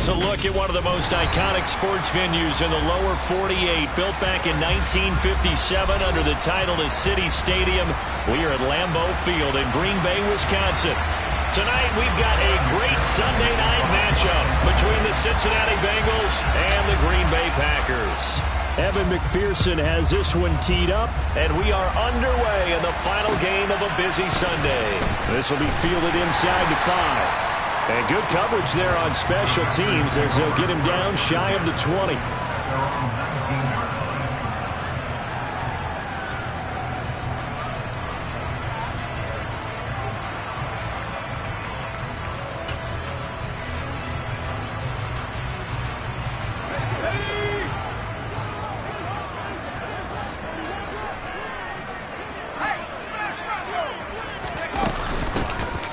Here's a look at one of the most iconic sports venues in the lower 48, built back in 1957 under the title of City Stadium. We are at Lambeau Field in Green Bay, Wisconsin. Tonight we've got a great Sunday night matchup between the Cincinnati Bengals and the Green Bay Packers. Evan McPherson has this one teed up, and we are underway in the final game of a busy Sunday. This will be fielded inside the 5. And good coverage there on special teams as they'll get him down shy of the 20.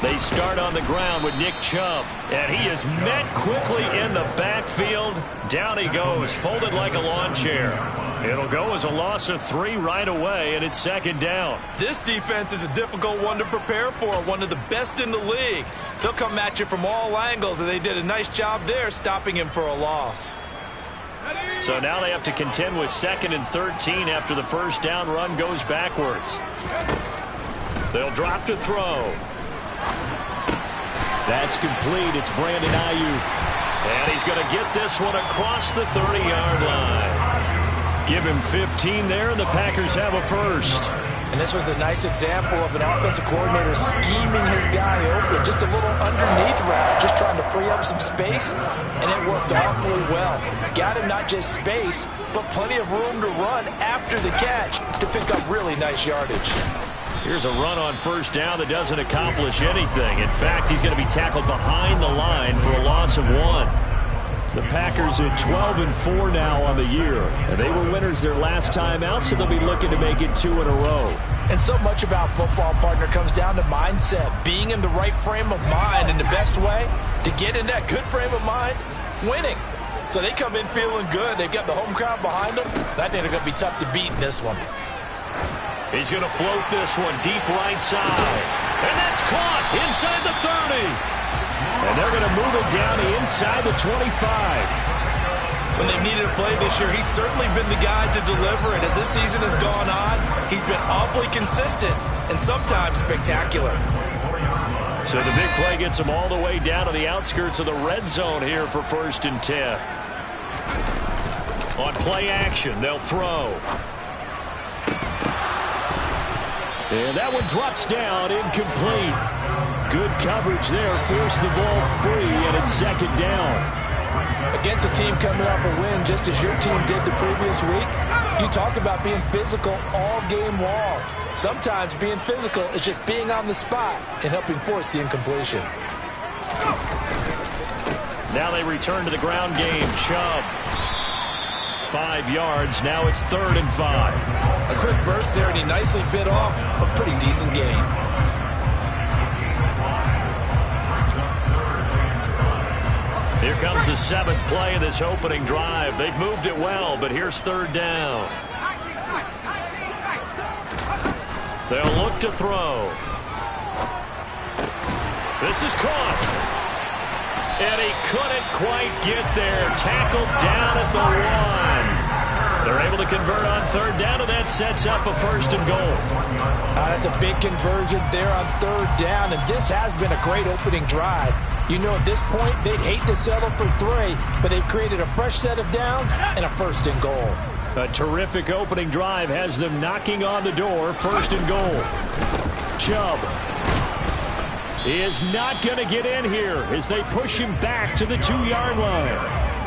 They start on the ground with Nick Chubb, and he is met quickly in the backfield. Down he goes, folded like a lawn chair. It'll go as a loss of 3 right away, and it's second down. This defense is a difficult one to prepare for, one of the best in the league. They'll come at you from all angles, and they did a nice job there stopping him for a loss. So now they have to contend with 2nd and 13 after the first down run goes backwards. They'll drop to throw. That's complete. It's Brandon Ayuk. And he's going to get this one across the 30-yard line. Give him 15 there, and the Packers have a first. And this was a nice example of an offensive coordinator scheming his guy open. Just a little underneath route, just trying to free up some space, and it worked awfully well. Got him not just space, but plenty of room to run after the catch to pick up really nice yardage. Here's a run on first down that doesn't accomplish anything. In fact, he's going to be tackled behind the line for a loss of 1. The Packers at 12-4 now on the year. And they were winners their last time out, so they'll be looking to make it 2 in a row. And so much about football, partner, comes down to mindset. Being in the right frame of mind, and the best way to get in that good frame of mind, winning. So they come in feeling good. They've got the home crowd behind them. I think they're going to be tough to beat in this one. He's going to float this one deep right side. And that's caught inside the 30. And they're going to move it down inside the 25. When they needed a play this year, he's certainly been the guy to deliver it. As this season has gone on, he's been awfully consistent and sometimes spectacular. So the big play gets them all the way down to the outskirts of the red zone here for 1st and 10. On play action, they'll throw. And that one drops down, incomplete. Good coverage there, forced the ball free, and it's second down. Against a team coming off a win, just as your team did the previous week, you talk about being physical all game long. Sometimes being physical is just being on the spot and helping force the incompletion. Now they return to the ground game. Chubb. 5 yards. Now it's 3rd and 5. A quick burst there, and he nicely bit off a pretty decent gain. Here comes the 7th play of this opening drive. They've moved it well, but here's 3rd down. They'll look to throw. This is caught. And he couldn't quite get there. Tackled down at the 1. They're able to convert on 3rd down, and that sets up a 1st and goal. That's a big conversion there on 3rd down, and this has been a great opening drive. You know, at this point, they'd hate to settle for 3, but they've created a fresh set of downs and a 1st and goal. A terrific opening drive has them knocking on the door. 1st and goal. Chubb is not going to get in here as they push him back to the 2-yard line.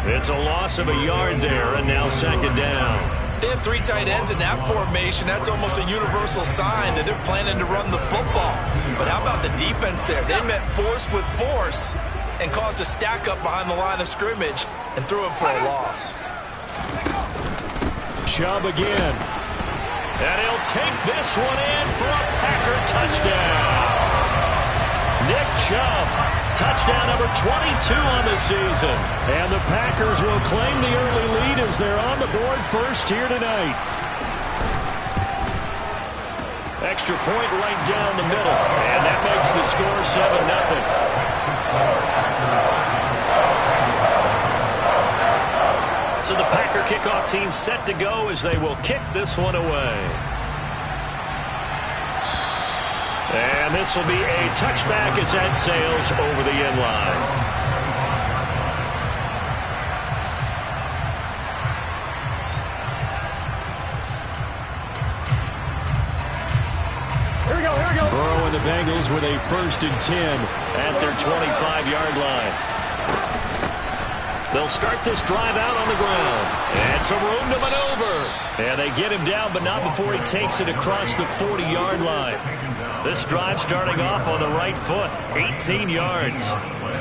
It's a loss of a yard there, and now 2nd down. They have 3 tight ends in that formation. That's almost a universal sign that they're planning to run the football. But how about the defense there? They met force with force and caused a stack up behind the line of scrimmage and threw him for a loss. Chubb again. And he'll take this one in for a Packer touchdown. Nick Chubb, touchdown number 22 on the season. And the Packers will claim the early lead as they're on the board first here tonight. Extra point right down the middle. And that makes the score 7-0. So the Packer kickoff team set to go as they will kick this one away. And this will be a touchback as that sails over the end line. Burrow and the Bengals with a 1st and 10 at their 25-yard line. They'll start this drive out on the ground. And some room to maneuver. And they get him down, but not before he takes it across the 40-yard line. This drive starting off on the right foot, 18 yards.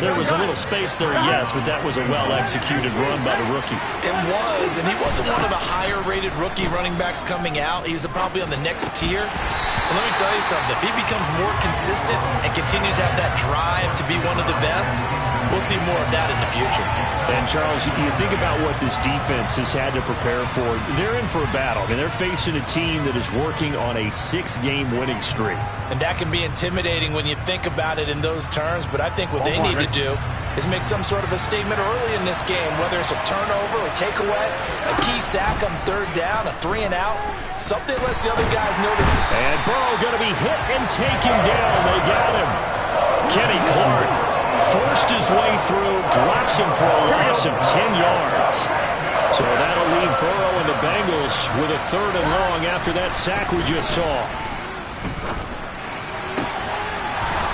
There was a little space there, yes, but that was a well-executed run by the rookie. It was, and he wasn't one of the higher-rated rookie running backs coming out. He's probably on the next tier. But let me tell you something. If he becomes more consistent and continues to have that drive to be one of the best, we'll see more of that in the future. And, Charles, you think about what this defense has had to prepare for. They're in for a battle. I mean, they're facing a team that is working on a 6-game winning streak. And that can be intimidating when you think about it in those terms, but I think what they need to do is make some sort of a statement early in this game, whether it's a turnover, a takeaway, a key sack on 3rd down, a 3-and-out, something lets the other guys know that. And Burrow going to be hit and taken down. They got him. Kenny Clark forced his way through, drops him for a loss of 10 yards. So that'll leave Burrow and the Bengals with a 3rd and long after that sack we just saw.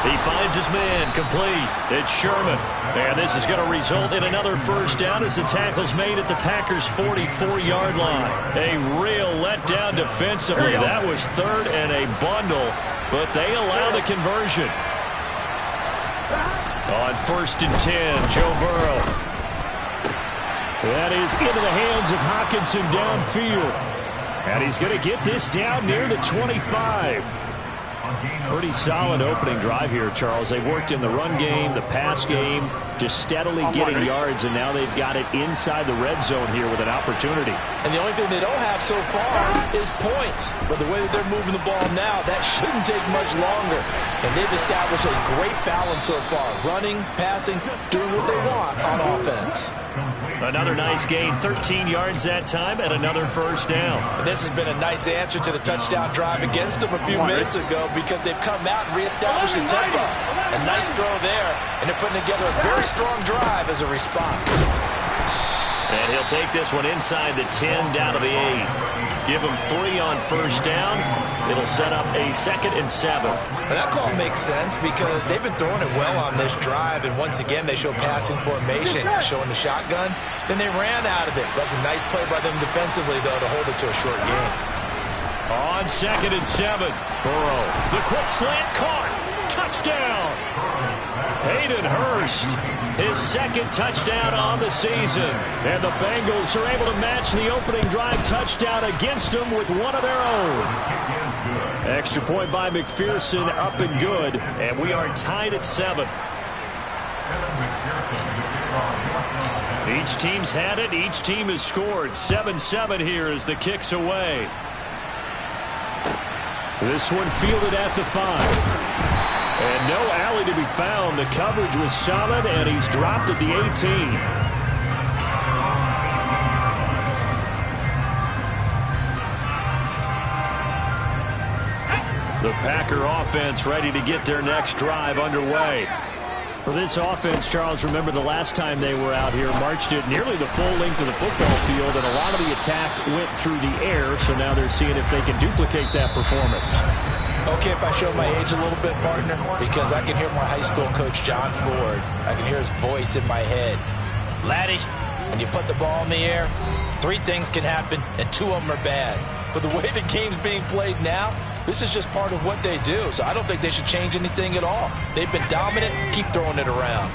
He finds his man complete. It's Sherman. And this is going to result in another 1st down as the tackle's made at the Packers' 44-yard line. A real letdown defensively. That was 3rd and a bundle, but they allow the conversion. On 1st and 10, Joe Burrow. That is into the hands of Hockenson downfield. And he's going to get this down near the 25. Pretty solid opening drive here, Charles. They've worked in the run game, the pass game, just steadily getting yards, and now they've got it inside the red zone here with an opportunity. And the only thing they don't have so far is points. But the way that they're moving the ball now, that shouldn't take much longer. And they've established a great balance so far. Running, passing, doing what they want on offense. Another nice gain, 13 yards that time, and another 1st down. And this has been a nice answer to the touchdown drive against them a few minutes ago because they've come out and reestablished the tempo. A nice throw there, and they're putting together a very strong drive as a response. And he'll take this one inside the 10 down to the 8. Give him 3 on 1st down. It'll set up a 2nd and 7. And that call makes sense because they've been throwing it well on this drive, and once again they show passing formation, showing the shotgun. Then they ran out of it. That's a nice play by them defensively, though, to hold it to a short game. On 2nd and 7, Burrow. The quick slant caught. Touchdown. Hayden Hurst, his 2nd touchdown on the season. And the Bengals are able to match the opening drive touchdown against them with one of their own. Extra point by McPherson, up and good. And we are tied at 7. Each team's had it. Each team has scored. 7-7 here as the kick's away. This one fielded at the 5. And no alley to be found. The coverage was solid, and he's dropped at the 18. The Packer offense ready to get their next drive underway. For this offense, Charles, remember the last time they were out here, marched it nearly the full length of the football field, and a lot of the attack went through the air, so now they're seeing if they can duplicate that performance. Okay, if I show my age a little bit, partner, because I can hear my high school coach, John Ford. I can hear his voice in my head. Laddie, when you put the ball in the air, 3 things can happen, and 2 of them are bad. But the way the game's being played now, this is just part of what they do. So I don't think they should change anything at all. They've been dominant. Keep throwing it around.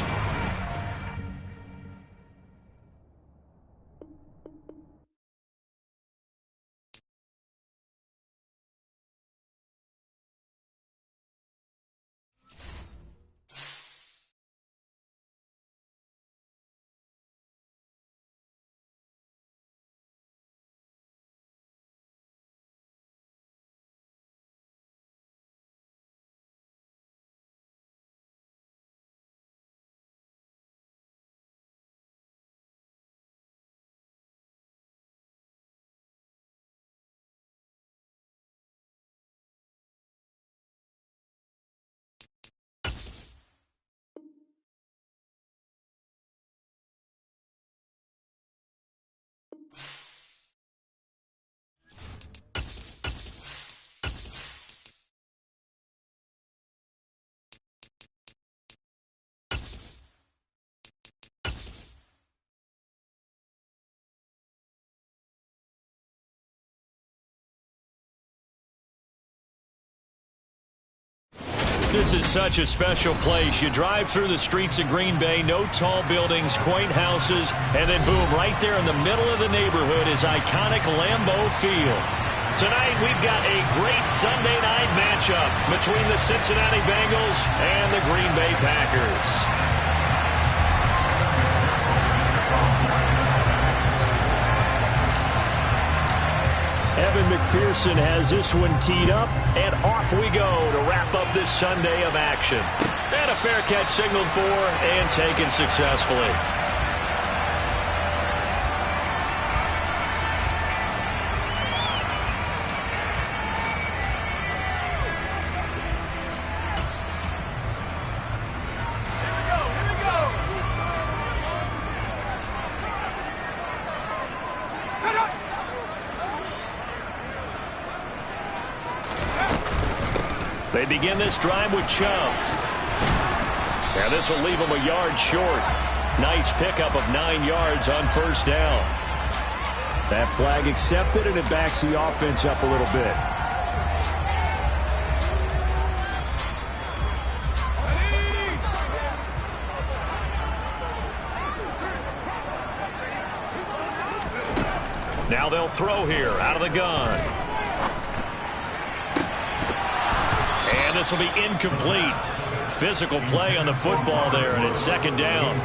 This is such a special place. You drive through the streets of Green Bay, no tall buildings, quaint houses, and then boom, right there in the middle of the neighborhood is iconic Lambeau Field. Tonight, we've got a great Sunday night matchup between the Cincinnati Bengals and the Green Bay Packers. Evan McPherson has this one teed up, and off we go to wrap up this Sunday of action. And a fair catch signaled for and taken successfully. They begin this drive with Chubb. And this will leave them a yard short. Nice pickup of 9 yards on first down. That flag accepted, and it backs the offense up a little bit. Now they'll throw here out of the gun. And this will be incomplete. Physical play on the football there, and it's second down.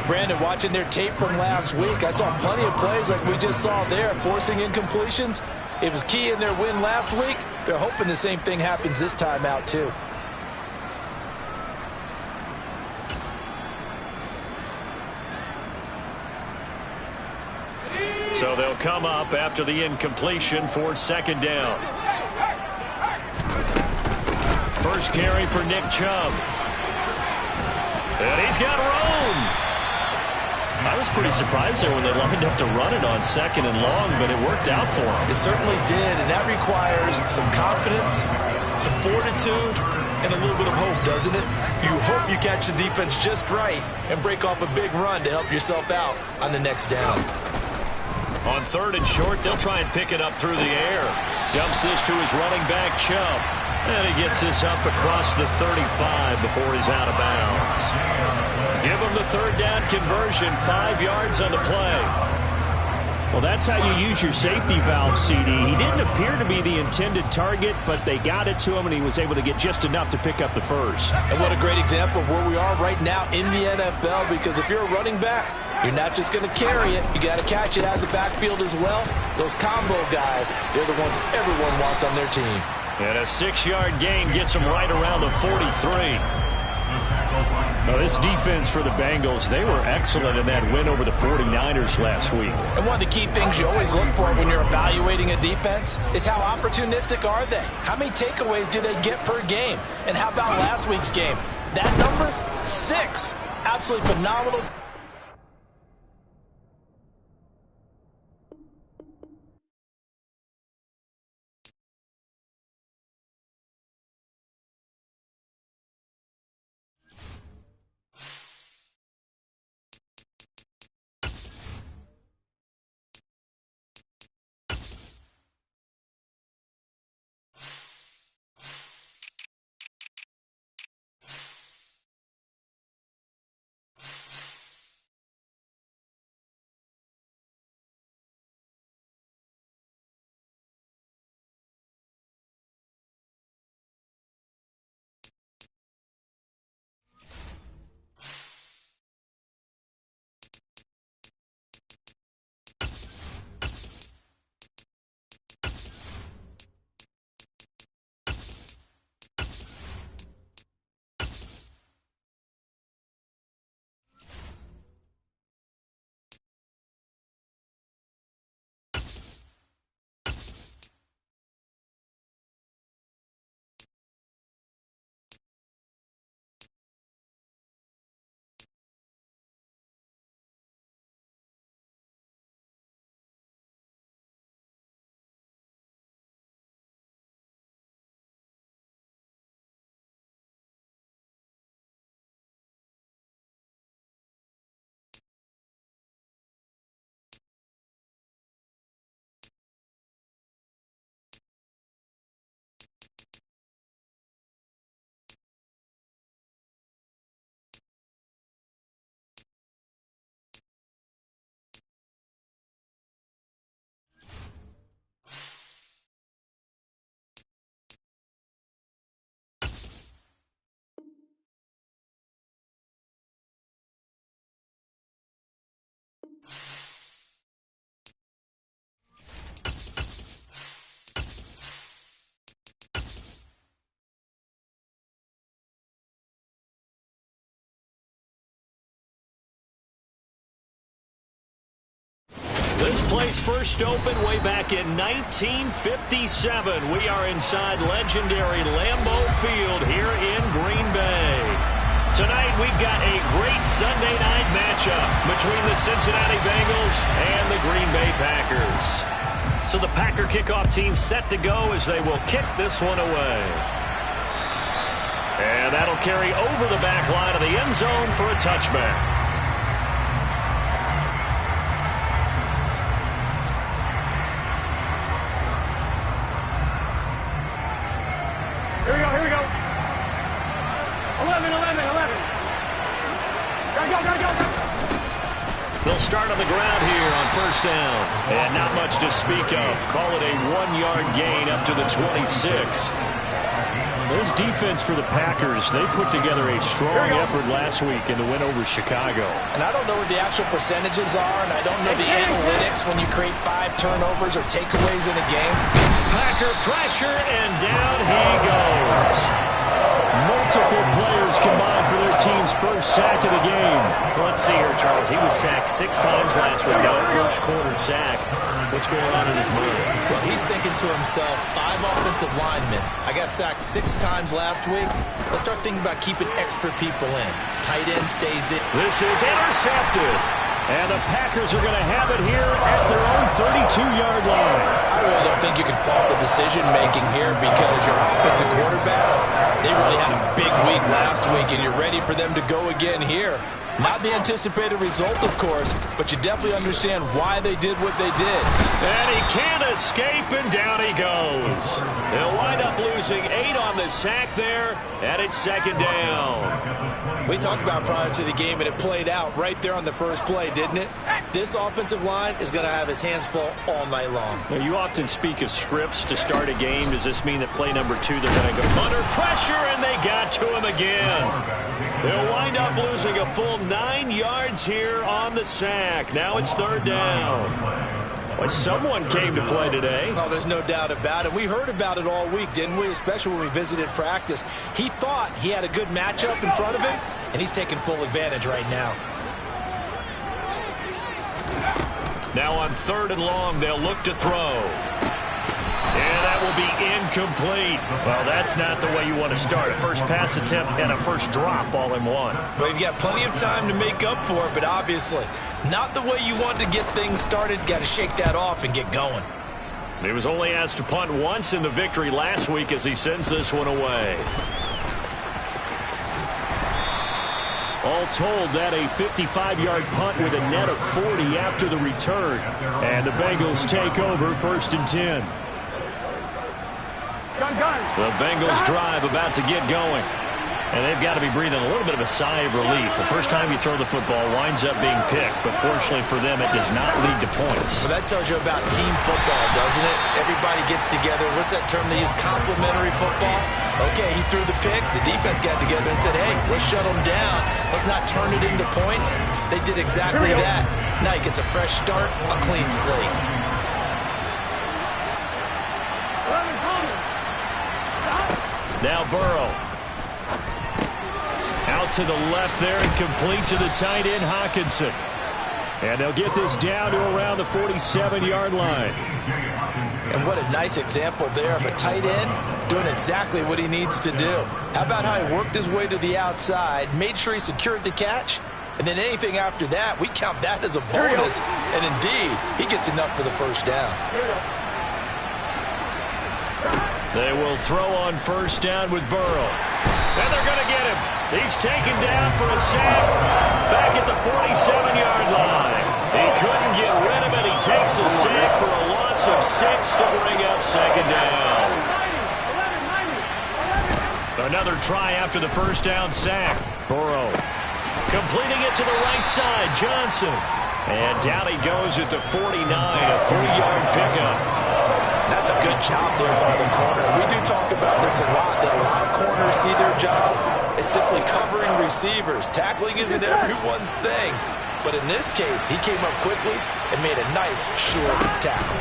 Brandon, watching their tape from last week, I saw plenty of plays like we just saw there, forcing incompletions. It was key in their win last week. They're hoping the same thing happens this time out, too. So they'll come up after the incompletion for second down. First carry for Nick Chubb. And he's got room. I was pretty surprised there when they lined up to run it on second and long, but it worked out for him. It certainly did, and that requires some confidence, some fortitude, and a little bit of hope, doesn't it? You hope you catch the defense just right and break off a big run to help yourself out on the next down. On third and short, they'll try and pick it up through the air. Dumps this to his running back, Chubb. And he gets this up across the 35 before he's out of bounds. Give him the third down conversion, 5 yards on the play. Well, that's how you use your safety valve, CD. He didn't appear to be the intended target, but they got it to him, and he was able to get just enough to pick up the first. And what a great example of where we are right now in the NFL, because if you're a running back, you're not just going to carry it. You got to catch it out of the backfield as well. Those combo guys, they're the ones everyone wants on their team. And a 6-yard gain gets him right around the 43. Now, this defense for the Bengals, they were excellent in that win over the 49ers last week. And one of the key things you always look for when you're evaluating a defense is how opportunistic are they? How many takeaways do they get per game? And how about last week's game? That number, 6. Absolutely phenomenal. This place first opened way back in 1957. We are inside legendary Lambeau Field here in Green Bay. Tonight we've got a great Sunday night matchup between the Cincinnati Bengals and the Green Bay Packers. So the Packer kickoff team set to go as they will kick this one away. And that'll carry over the back line of the end zone for a touchback. Here we go. 11. Gotta go. They'll start on the ground here on first down. And not much to speak of. Call it a 1-yard gain up to the 26. This defense for the Packers, they put together a strong effort last week in the win over Chicago. And I don't know what the actual percentages are, and I don't know the analytics when you create 5 turnovers or takeaways in a game. Packer pressure, and down he goes. Multiple players combined for their team's first sack of the game. Let's see here, Charles. He was sacked 6 times last week. Now first quarter sack. What's going on in his mind? Well, he's thinking to himself, 5 offensive linemen. I got sacked 6 times last week. Let's start thinking about keeping extra people in. Tight end stays in. This is intercepted. And the Packers are going to have it here at their own 32-yard line. I really don't think you can fault the decision-making here because your offensive quarterback, they really had a big week last week, and you're ready for them to go again here. Not the anticipated result, of course, but you definitely understand why they did what they did. And he can't escape, and down he goes. They'll wind up losing 8 on the sack there, and it's second down. We talked about prior to the game, and it played out right there on the first play, didn't it? This offensive line is going to have his hands full all night long. Now, you often speak of scripts to start a game. Does this mean that play number 2, they're going to go under pressure, and they got to him again? They'll wind up losing a full 9 yards here on the sack. Now it's third down. Well, someone came to play today. Oh, there's no doubt about it. We heard about it all week, didn't we? Especially when we visited practice. He thought he had a good matchup in front of him, and he's taking full advantage right now. Now on 3rd and long, they'll look to throw. And that will be incomplete. Well, that's not the way you want to start. A first pass attempt and a first drop all in one. Well, you've got plenty of time to make up for it, but obviously not the way you want to get things started. Got to shake that off and get going. He was only asked to punt once in the victory last week as he sends this one away. All told, that a 55-yard punt with a net of 40 after the return. And the Bengals take over 1st and 10. The Bengals drive about to get going. And they've got to be breathing a little bit of a sigh of relief. The first time you throw the football winds up being picked, but fortunately for them, it does not lead to points. Well, that tells you about team football, doesn't it? Everybody gets together. What's that term they use? Complementary football. Okay, he threw the pick. The defense got together and said, hey, let's shut them down. Let's not turn it into points. They did exactly that. Now he gets a fresh start, a clean slate. Now Burrow. Out to the left there and complete to the tight end, Hockenson. And they'll get this down to around the 47-yard line. And what a nice example there of a tight end doing exactly what he needs to do. How about how he worked his way to the outside, made sure he secured the catch, and then anything after that, we count that as a bonus. And indeed, he gets enough for the first down. They will throw on first down with Burrow. And they're going to get him. He's taken down for a sack back at the 47-yard line. He couldn't get rid of it. He takes a sack for a loss of 6 to bring up second down. Another try after the first down sack. Burrow completing it to the right side. Johnson. And down he goes at the 49, a 3-yard pickup. That's a good job there by the corner. We do talk about this a lot, that a lot of corners see their job as simply covering receivers. Tackling isn't everyone's thing. But in this case, he came up quickly and made a nice, short tackle.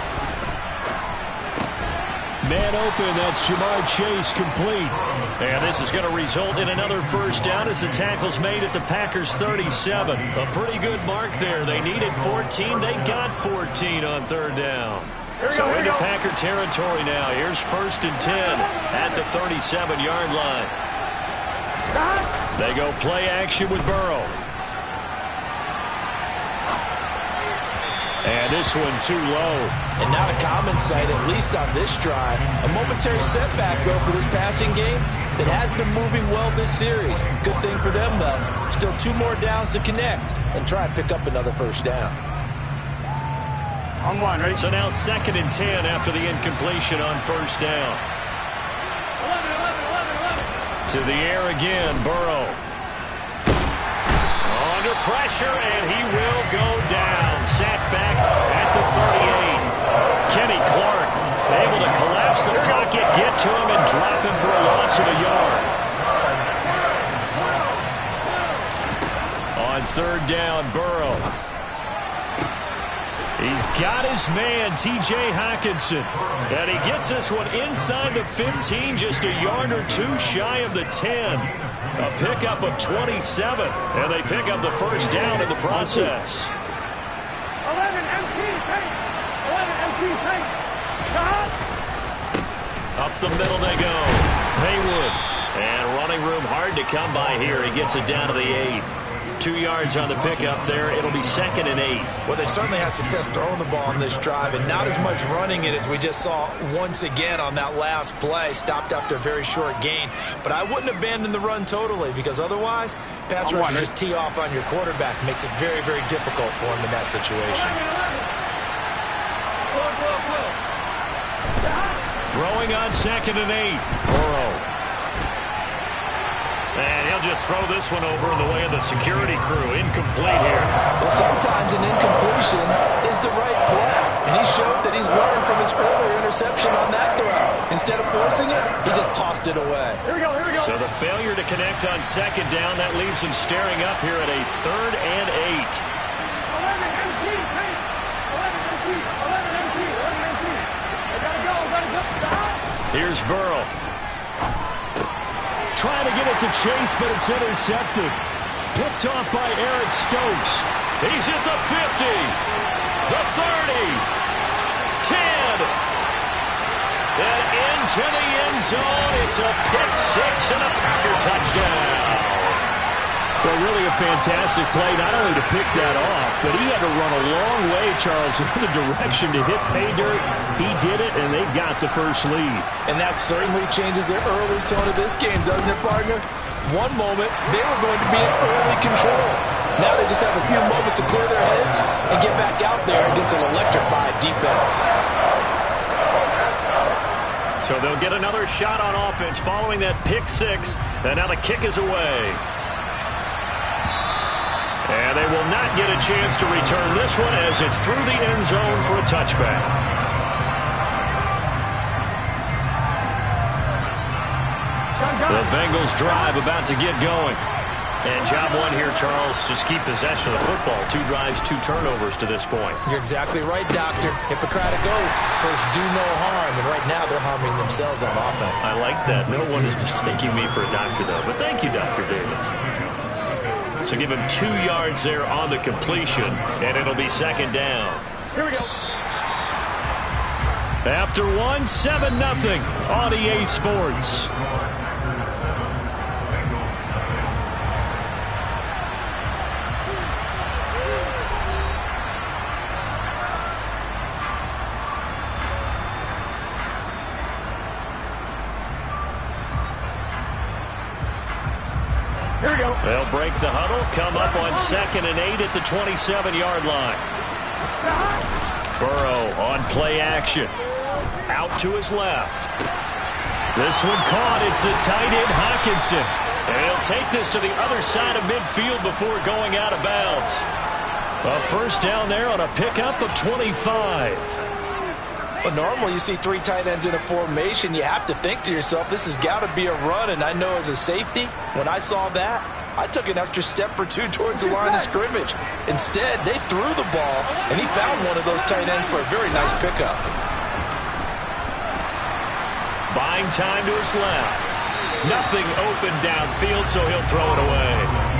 Man open, that's Jamar Chase complete. And this is going to result in another first down as the tackle's made at the Packers 37. A pretty good mark there. They needed 14. They got 14 on third down. So into Packer territory now. Here's 1st and 10 at the 37-yard line. They go play action with Burrow. And this one too low. And not a common sight, at least on this drive. A momentary setback, though, for this passing game that has been moving well this series. Good thing for them, though. Still 2 more downs to connect and try and pick up another first down. On one, ready? So now 2nd and 10 after the incompletion on first down. 11. To the air again, Burrow. Under pressure, and he will go down. Sacked back at the 38. Kenny Clark able to collapse the pocket, get to him, and drop him for a loss of a yard. On 3rd down, Burrow. He's got his man, T.J. Hockenson. And he gets this one inside the 15, just a yard or 2 shy of the 10. A pickup of 27, and they pick up the first down in the process. 11 MT, take. 11 MT, take. Stop. Up the middle they go. Haywood. And running room hard to come by here. He gets it down to the 8. 2 yards on the pickup there. It'll be 2nd and 8. Well, they certainly had success throwing the ball on this drive, and not as much running it as we just saw once again on that last play. Stopped after a very short gain. But I wouldn't abandon the run totally, because otherwise, pass rush just tee off on your quarterback. Makes it very, very difficult for him in that situation. Throwing on 2nd and 8. Burrow. And he'll just throw this one over in the way of the security crew. Incomplete here. Well, sometimes an incompletion is the right play. And he showed that he's learned from his earlier interception on that throw. Instead of forcing it, he just tossed it away. Here we go, here we go. So the failure to connect on 2nd down, that leaves him staring up here at a 3rd and 8. 11 MT, take. 11 MT, 11 MT, 11 MT. I gotta go. Stop. Here's Burrow. Trying to get it to Chase, but it's intercepted. Picked off by Eric Stokes. He's at the 50, the 30, 10, and into the end zone. It's a pick 6 and a Packer touchdown. Well, really a fantastic play, not only to pick that off, but he had to run a long way, Charles, in the direction to hit pay dirt. He did it, and they've got the first lead. And that certainly changes the early tone of this game, doesn't it, partner? One moment, they were going to be in early control. Now they just have a few moments to clear their heads and get back out there against an electrified defense. So they'll get another shot on offense following that pick 6, and now the kick is away. And they will not get a chance to return this one as it's through the end zone for a touchback. The Bengals drive about to get going. And job one here, Charles, just keep possession of the football. 2 drives, 2 turnovers to this point. You're exactly right, Doctor. Hippocratic oath. First, do no harm. And right now, they're harming themselves on offense. I like that. No one is mistaking me for a doctor, though. But thank you, Dr. Davis. So give him 2 yards there on the completion, and it'll be 2nd down. Here we go. After 1, 7-0 on EA Sports. Here we go. They'll break the huddle, come up on 2nd and 8 at the 27-yard line. Burrow on play action. Out to his left. This one caught. It's the tight end Hockenson. And he'll take this to the other side of midfield before going out of bounds. A first down there on a pickup of 25. But normally you see 3 tight ends in a formation, you have to think to yourself, this has got to be a run. And I know as a safety, when I saw that, I took an extra step or 2 towards the line of scrimmage. Instead, they threw the ball, and he found one of those tight ends for a very nice pickup. Buying time to his left. Nothing open downfield, so he'll throw it away.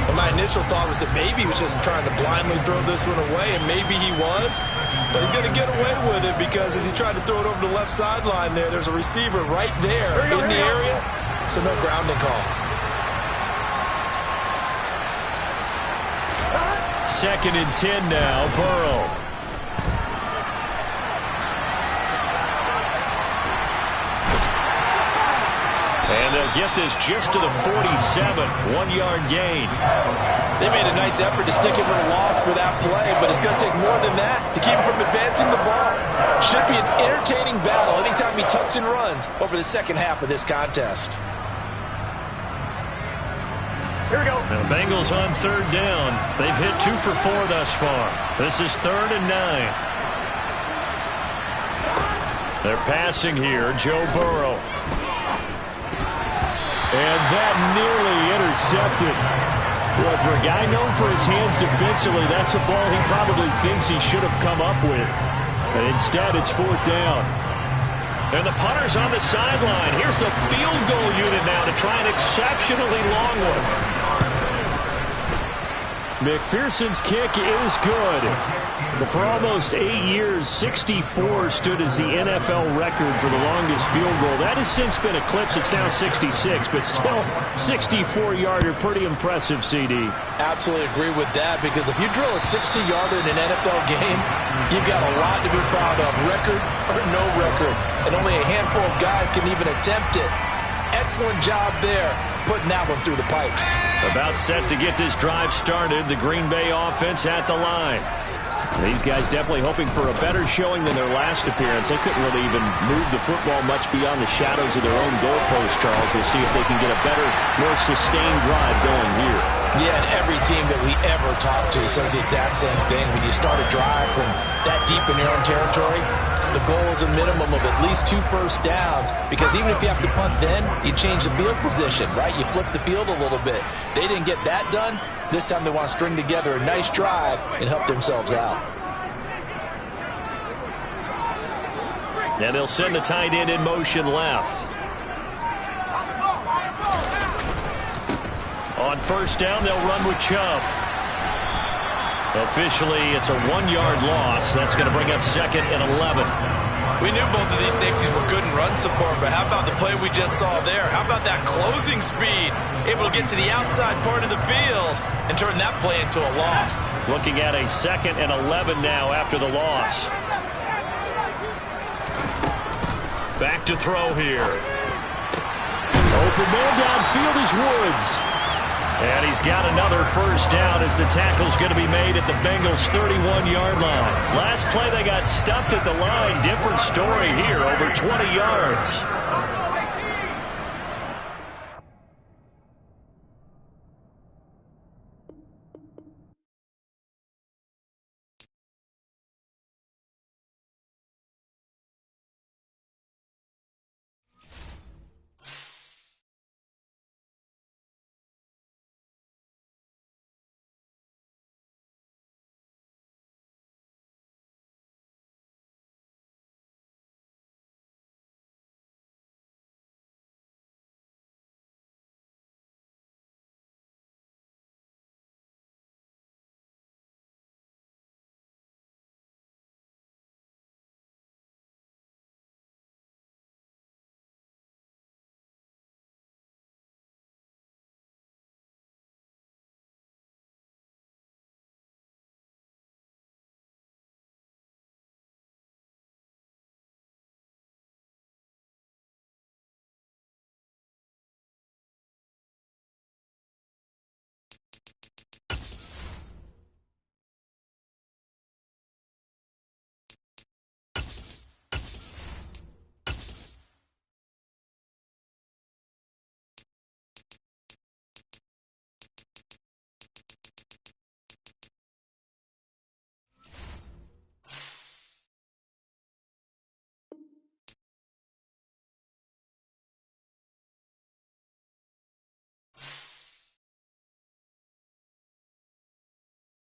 Well, my initial thought was that maybe he was just trying to blindly throw this one away, and maybe he was. But he's going to get away with it because as he tried to throw it over the left sideline there's a receiver right there in the area, so no grounding call. Second and 10 now, Burrow. And they'll get this just to the 47, 1-yard gain. They made a nice effort to stick him with a loss for that play, but it's going to take more than that to keep him from advancing the ball. Should be an entertaining battle anytime he tucks and runs over the second half of this contest. Here we go. Now the Bengals on third down. They've hit 2 for 4 thus far. This is 3rd and 9. They're passing here, Joe Burrow. And that nearly intercepted. Well, for a guy known for his hands defensively, that's a ball he probably thinks he should have come up with. But instead, it's 4th down. And the punter's on the sideline. Here's the field goal unit now to try an exceptionally long one. McPherson's kick is good. But for almost 8 years, 64 stood as the NFL record for the longest field goal. That has since been eclipsed. It's now 66, but still 64-yarder. Pretty impressive, CD. Absolutely agree with that, because if you drill a 60-yarder in an NFL game, you've got a lot to be proud of, record or no record. And only a handful of guys can even attempt it. Excellent job there, putting that one through the pipes. About set to get this drive started, the Green Bay offense at the line. These guys definitely hoping for a better showing than their last appearance. They couldn't really even move the football much beyond the shadows of their own goalpost, Charles. We'll see if they can get a better, more sustained drive going here. Yeah, and every team that we ever talk to says the exact same thing. When you start a drive from that deep in your own territory, the goal is a minimum of at least 2 first downs, because even if you have to punt then, you change the field position, right? You flip the field a little bit. They didn't get that done. This time they want to string together a nice drive and help themselves out. And they'll send the tight end in motion left. On first down, they'll run with Chubb. Officially, it's a 1-yard loss. That's going to bring up 2nd and 11. We knew both of these safeties were good in run support, but how about the play we just saw there? How about that closing speed? Able to get to the outside part of the field and turn that play into a loss. Looking at a 2nd and 11 now after the loss. Back to throw here. Open man downfield is Woods. And he's got another first down as the tackle's going to be made at the Bengals' 31-yard line. Last play they got stuffed at the line. Different story here, over 20 yards.